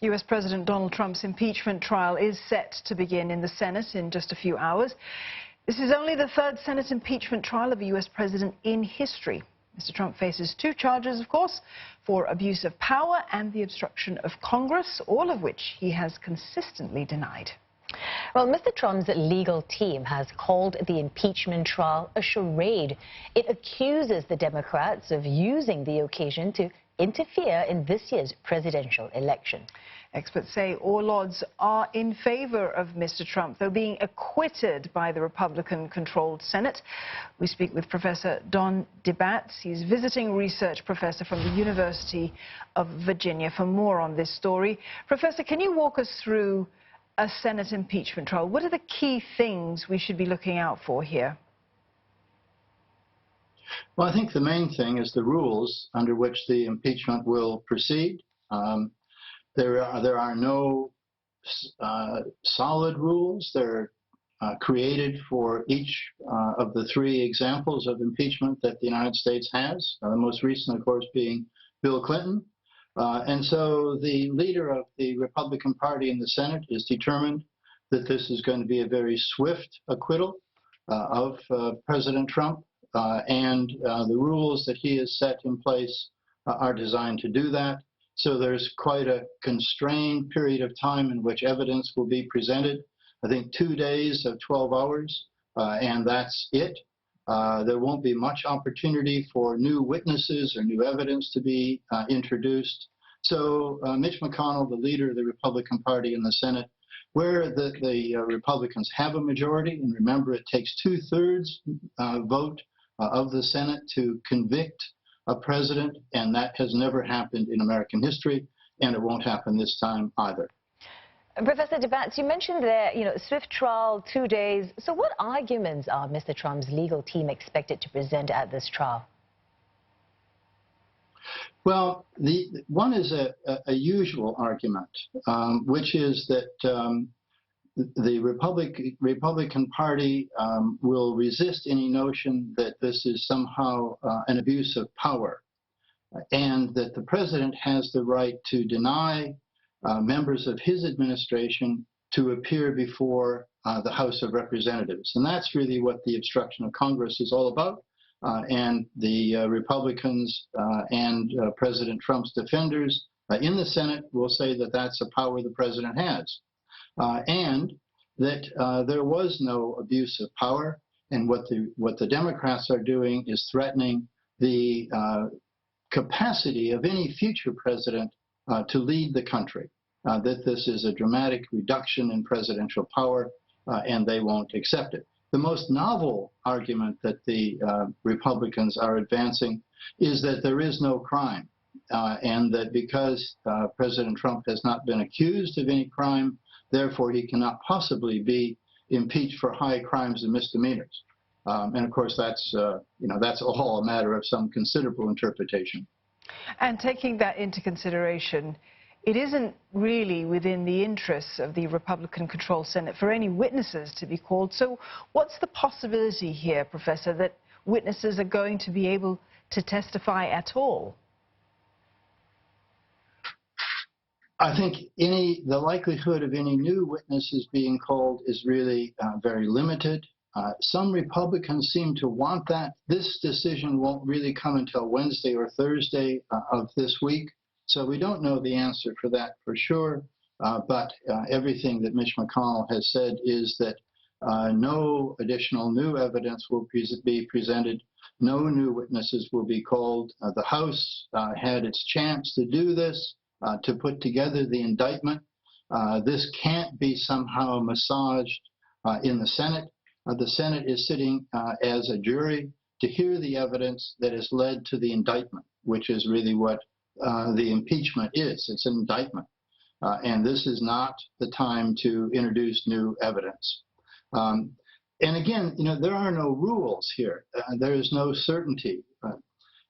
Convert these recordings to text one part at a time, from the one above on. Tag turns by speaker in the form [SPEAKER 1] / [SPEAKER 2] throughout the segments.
[SPEAKER 1] U.S. President Donald Trump's impeachment trial is set to begin in the Senate in just a few hours. This is only the third Senate impeachment trial of a U.S. president in history. Mr. Trump faces two charges, of course, for abuse of power and the obstruction of Congress, all of which he has consistently denied.
[SPEAKER 2] Well, Mr. Trump's legal team has called the impeachment trial a charade. It accuses the Democrats of using the occasion to interfere in this year's presidential election.
[SPEAKER 1] Experts say all odds are in favor of Mr. Trump, though being acquitted by the Republican-controlled Senate. We speak with Professor Don DeBatz. He's visiting research professor from the University of Virginia for more on this story. Professor, can you walk us through a Senate impeachment trial? What are the key things we should be looking out for here?
[SPEAKER 3] Well, I think the main thing is the rules under which the impeachment will proceed. There are no solid rules. They're created for each of the three examples of impeachment that the United States has, the most recent, of course, being Bill Clinton. And so the leader of the Republican Party in the Senate is determined that this is going to be a very swift acquittal of President Trump. And the rules that he has set in place are designed to do that. So there's quite a constrained period of time in which evidence will be presented. I think 2 days of 12 hours, and that's it. There won't be much opportunity for new witnesses or new evidence to be introduced. So Mitch McConnell, the leader of the Republican Party in the Senate, where the Republicans have a majority, and remember it takes 2/3 vote of the Senate to convict a president, and that has never happened in American history, and it won't happen this time either.
[SPEAKER 2] Professor DeBatz, you mentioned there, swift trial, 2 days. So what arguments are Mr. Trump's legal team expected to present at this trial?
[SPEAKER 3] Well, one is a usual argument, which is that the Republican Party will resist any notion that this is somehow an abuse of power, and that the president has the right to deny members of his administration to appear before the House of Representatives. And that's really what the obstruction of Congress is all about. And the Republicans and President Trump's defenders in the Senate will say that that's a power the president has. And that there was no abuse of power, and what the Democrats are doing is threatening the capacity of any future president to lead the country, that this is a dramatic reduction in presidential power, and they won't accept it. The most novel argument that the Republicans are advancing is that there is no crime, and that because President Trump has not been accused of any crime, therefore he cannot possibly be impeached for high crimes and misdemeanors. And of course, that's all a matter of some considerable interpretation.
[SPEAKER 1] And taking that into consideration, it isn't really within the interests of the Republican-controlled Senate for any witnesses to be called. So what's the possibility here, Professor, that witnesses are going to be able to testify at all?
[SPEAKER 3] I think the likelihood of any new witnesses being called is really very limited. Some Republicans seem to want that. This decision won't really come until Wednesday or Thursday of this week, so we don't know the answer for that for sure. But everything that Mitch McConnell has said is that no additional new evidence will be presented. No new witnesses will be called. The House had its chance to do this, to put together the indictment. This can't be somehow massaged in the Senate. The Senate is sitting as a jury to hear the evidence that has led to the indictment, which is really what the impeachment is. It's an indictment. And this is not the time to introduce new evidence. And again, there are no rules here. There is no certainty.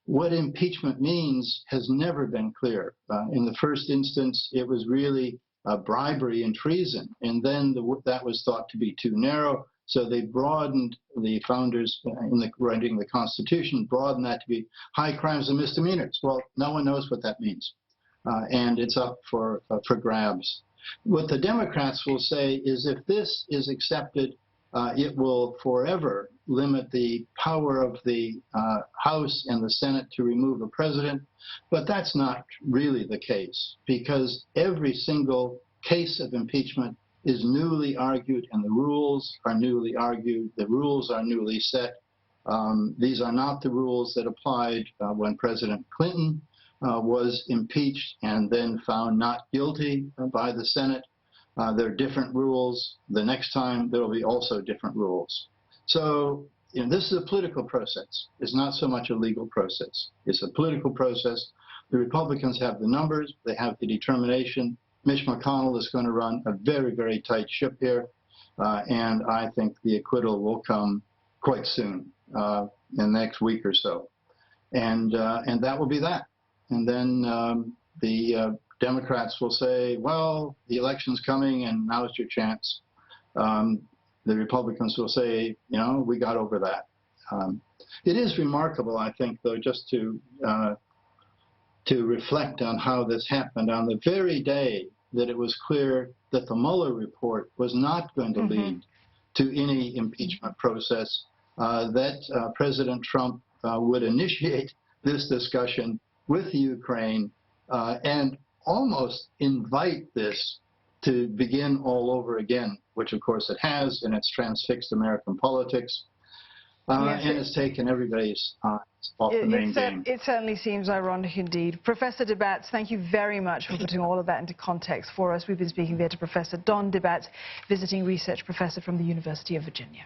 [SPEAKER 3] What impeachment means has never been clear. In the first instance, it was really bribery and treason, and then that was thought to be too narrow, so they broadened, the founders in writing the Constitution, broadened that to be high crimes and misdemeanors. Well, no one knows what that means. and it's up for grabs. What the Democrats will say is if this is accepted, it will forever limit the power of the House and the Senate to remove a president. But that's not really the case, because every single case of impeachment is newly argued, and the rules are newly argued. The rules are newly set. These are not the rules that applied when President Clinton was impeached and then found not guilty by the Senate. There are different rules. The next time there will be also different rules. So this is a political process. It's not so much a legal process. It's a political process. The Republicans have the numbers. They have the determination. Mitch McConnell is going to run a very, very tight ship here. And I think the acquittal will come quite soon, in the next week or so. And that will be that. And then the Democrats will say, well, the election's coming and now's your chance. The Republicans will say, we got over that. It is remarkable, I think, though, just to reflect on how this happened. On the very day that it was clear that the Mueller report was not going to lead to any impeachment process, that President Trump would initiate this discussion with Ukraine and almost invite this to begin all over again, which of course it has, and it's transfixed American politics.
[SPEAKER 1] Yes,
[SPEAKER 3] and it's taken everybody's eyes off the main game.
[SPEAKER 1] It certainly seems ironic indeed. Professor DeBatz, thank you very much for putting all of that into context for us. We've been speaking there to Professor Don DeBatz, visiting research professor from the University of Virginia.